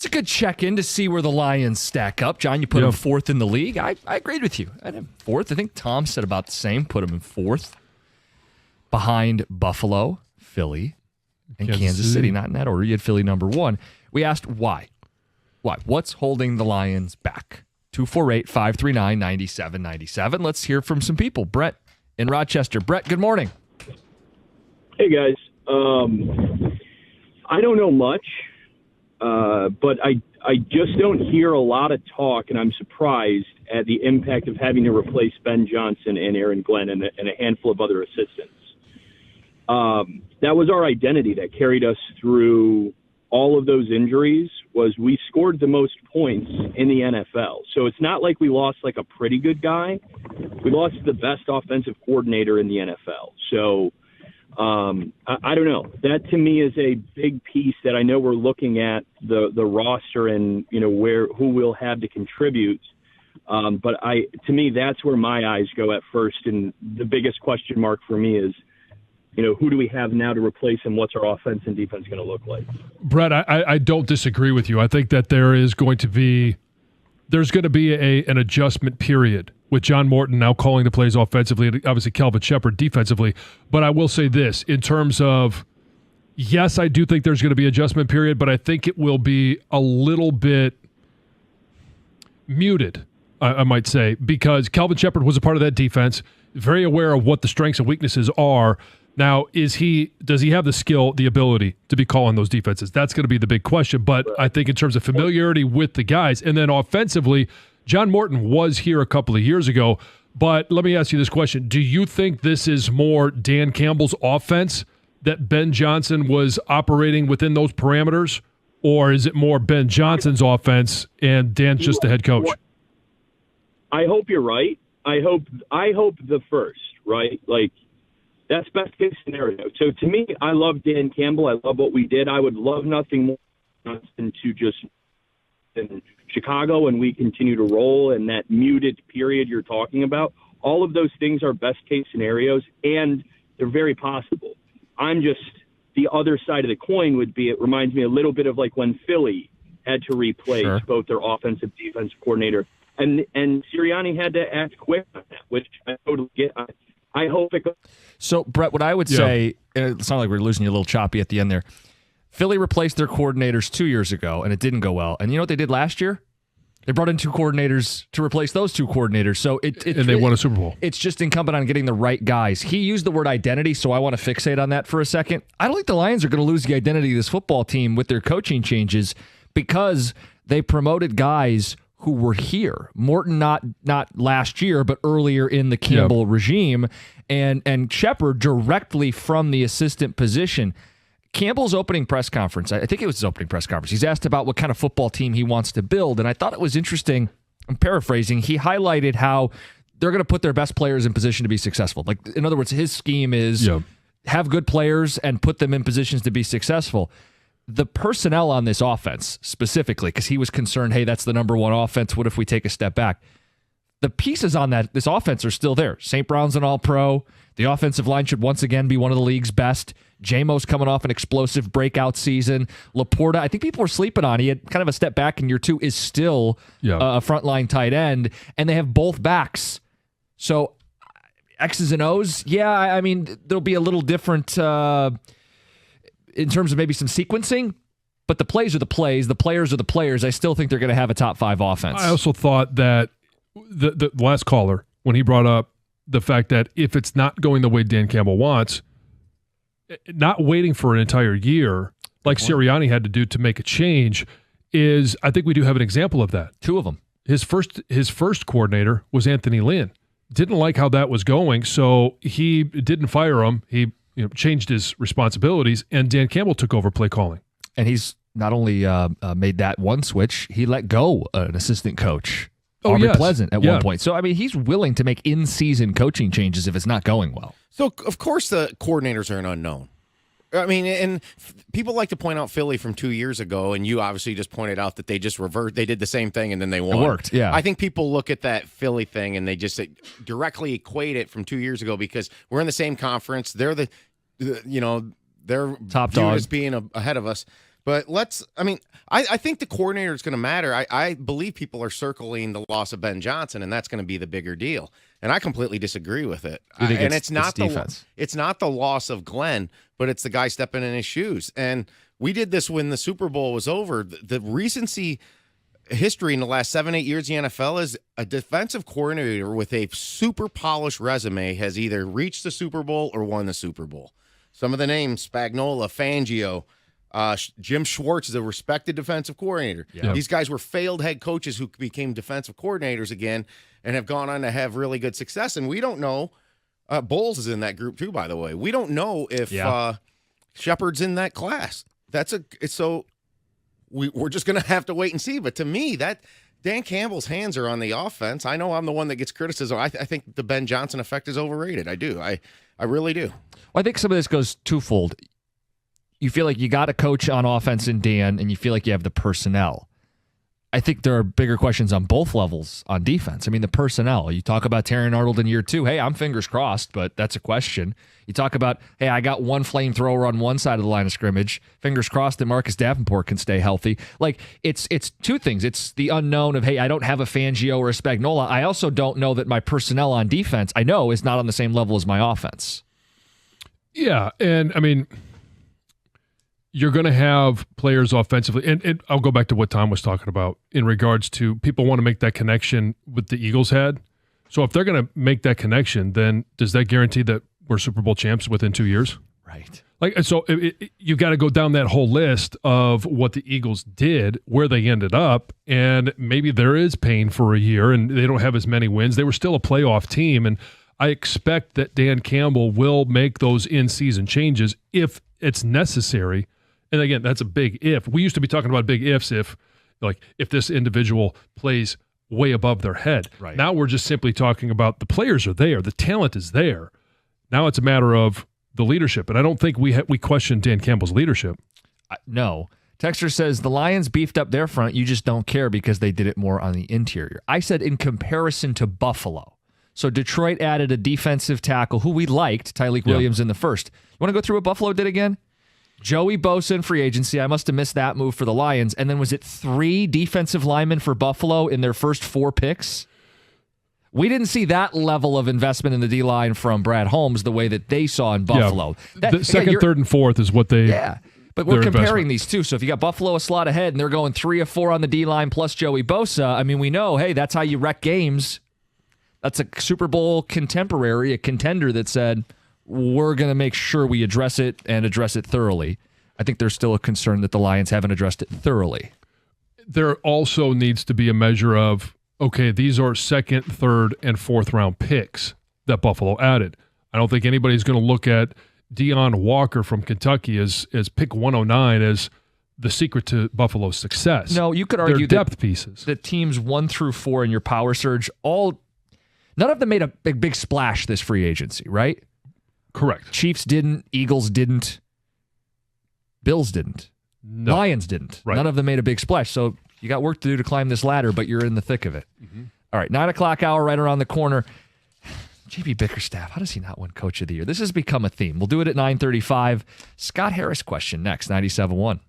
It's a good check-in to see where the Lions stack up. John, you put them fourth in the league. I agreed with you. I had them fourth. I think Tom said about the same. Put them in fourth. Behind Buffalo, Philly, and Kansas City. Not in that order. You had Philly number one. We asked why. Why? What's holding the Lions back? 248-539-9797. Let's hear from some people. Brett in Rochester. Brett, good morning. Hey, guys. I don't know much. But I just don't hear a lot of talk, and I'm surprised at the impact of having to replace Ben Johnson and Aaron Glenn and a handful of other assistants. That was our identity that carried us through all of those injuries. Was we scored the most points in the NFL. So it's not like we lost like a pretty good guy. We lost the best offensive coordinator in the NFL. So I don't know. That to me is a big piece that I know we're looking at the roster and, who we'll have to contribute. But to me, that's where my eyes go at first. And the biggest question mark for me is, who do we have now to replace him? What's our offense and defense going to look like? Brett, I don't disagree with you. I think that there's going to be an adjustment period with John Morton now calling the plays offensively, and obviously Calvin Shepard defensively. But I will say this, in terms of, yes, I do think there's going to be adjustment period, but I think it will be a little bit muted, I might say, because Calvin Shepard was a part of that defense, very aware of what the strengths and weaknesses are. Now, does he have the skill, the ability to be calling those defenses? That's going to be the big question. But I think in terms of familiarity with the guys, and then offensively, John Morton was here a couple of years ago. But let me ask you this question. Do you think this is more Dan Campbell's offense, that Ben Johnson was operating within those parameters? Or is it more Ben Johnson's offense and Dan's just the head coach? I hope you're right. I hope the first, right? Like, that's best case scenario. So to me, I love Dan Campbell. I love what we did. I would love nothing more than to just in Chicago and we continue to roll in that muted period you're talking about. All of those things are best case scenarios, and they're very possible. I'm just the other side of the coin would be, it reminds me a little bit of like when Philly had to replace both their offensive defensive coordinator, and Sirianni had to act quick on that, which I totally get. I hope it goes. So, Brett, what I would say, and it sounded like we were losing you a little choppy at the end there. Philly replaced their coordinators 2 years ago, and it didn't go well. And you know what they did last year? They brought in two coordinators to replace those two coordinators. So they won a Super Bowl. It's just incumbent on getting the right guys. He used the word identity, so I want to fixate on that for a second. I don't think the Lions are going to lose the identity of this football team with their coaching changes because they promoted guys who were here. Morton not last year, but earlier in the Campbell regime, and Shepard directly from the assistant position. Campbell's opening press conference, I think it was his opening press conference, he's asked about what kind of football team he wants to build, and I thought it was interesting, I'm paraphrasing, he highlighted how they're going to put their best players in position to be successful. Like, in other words, his scheme is have good players and put them in positions to be successful. The personnel on this offense specifically, because he was concerned, hey, that's the number one offense, what if we take a step back? The pieces on this offense are still there. St. Brown's an all-pro. The offensive line should once again be one of the league's best. Jamo's coming off an explosive breakout season. Laporta, I think people were sleeping on. He had kind of a step back in year two, is still a frontline tight end. And they have both backs. So X's and O's, I mean, there'll be a little different in terms of maybe some sequencing. But the plays are the plays. The players are the players. I still think they're going to have a top five offense. I also thought that the last caller, when he brought up the fact that if it's not going the way Dan Campbell wants, not waiting for an entire year like Sirianni had to do to make a change is, I think we do have an example of that. Two of them. His first coordinator was Anthony Lynn. Didn't like how that was going, so he didn't fire him. He changed his responsibilities, and Dan Campbell took over play calling. And he's not only made that one switch, he let go an assistant coach. Aubrey Pleasant at one point. So, I mean, he's willing to make in-season coaching changes if it's not going well. So, of course, the coordinators are an unknown. I mean, and people like to point out Philly from 2 years ago, and you obviously just pointed out that they just they did the same thing, and then they won. It worked, yeah. I think people look at that Philly thing, and they just directly equate it from 2 years ago because we're in the same conference. They're they're top viewed dog as being ahead of us. But I think the coordinator is going to matter. I believe people are circling the loss of Ben Johnson, and that's going to be the bigger deal. And I completely disagree with it. And it's not the loss of Glenn, but it's the guy stepping in his shoes. And we did this when the Super Bowl was over. The recency history in the last 7-8 years in the NFL is a defensive coordinator with a super polished resume has either reached the Super Bowl or won the Super Bowl. Some of the names: Spagnuolo, Fangio, Jim Schwartz is a respected defensive coordinator. Yeah. These guys were failed head coaches who became defensive coordinators again and have gone on to have really good success. And we don't know. Bowles is in that group too, by the way. We don't know if Shepard's in that class. We're just going to have to wait and see. But to me, that Dan Campbell's hands are on the offense. I know I'm the one that gets criticism. I think the Ben Johnson effect is overrated. I do. I really do. Well, I think some of this goes twofold. You feel like you got a coach on offense in Dan, and you feel like you have the personnel. I think there are bigger questions on both levels on defense. I mean, the personnel. You talk about Terry Arnold in year 2. Hey, I'm fingers crossed, but that's a question. You talk about, hey, I got one flamethrower on one side of the line of scrimmage. Fingers crossed that Marcus Davenport can stay healthy. Like, it's two things. It's the unknown of, hey, I don't have a Fangio or a Spagnuolo. I also don't know that my personnel on defense, I know, is not on the same level as my offense. Yeah, and I mean, you're going to have players offensively, and I'll go back to what Tom was talking about in regards to people want to make that connection with the Eagles had. So if they're going to make that connection, then does that guarantee that we're Super Bowl champs within 2 years? Right. So you got to go down that whole list of what the Eagles did, where they ended up, and maybe there is pain for a year, and they don't have as many wins. They were still a playoff team, and I expect that Dan Campbell will make those in-season changes if it's necessary. And again, that's a big if. We used to be talking about big ifs if this individual plays way above their head. Right. Now we're just simply talking about the players are there, the talent is there. Now it's a matter of the leadership, and I don't think we question Dan Campbell's leadership. No. Texter says the Lions beefed up their front. You just don't care because they did it more on the interior. I said in comparison to Buffalo. So Detroit added a defensive tackle who we liked, Tyleik Williams, in the first. You want to go through what Buffalo did again? Joey Bosa in free agency. I must have missed that move for the Lions. And then was it 3 defensive linemen for Buffalo in their first 4 picks? We didn't see that level of investment in the D-line from Brad Holmes the way that they saw in Buffalo. Yeah. The second, third, and fourth is what they... Yeah, but we're comparing these two. So if you got Buffalo a slot ahead and they're going 3 of 4 on the D-line plus Joey Bosa, I mean, we know, hey, that's how you wreck games. That's a Super Bowl contemporary, a contender that said, we're going to make sure we address it and address it thoroughly. I think there's still a concern that the Lions haven't addressed it thoroughly. There also needs to be a measure of, okay, these are second, third, and fourth round picks that Buffalo added. I don't think anybody's going to look at Deion Walker from Kentucky as pick 109 as the secret to Buffalo's success. No, you could argue depth pieces. The teams 1 through 4 in your power surge, none of them made a big splash this free agency, right? Correct. Chiefs didn't. Eagles didn't. Bills didn't. No. Lions didn't. Right. None of them made a big splash. So you got work to do to climb this ladder, but you're in the thick of it. Mm-hmm. All right, 9 o'clock hour right around the corner. JB Bickerstaff, how does he not win Coach of the Year? This has become a theme. We'll do it at 9:35. Scott Harris question next, 97.1.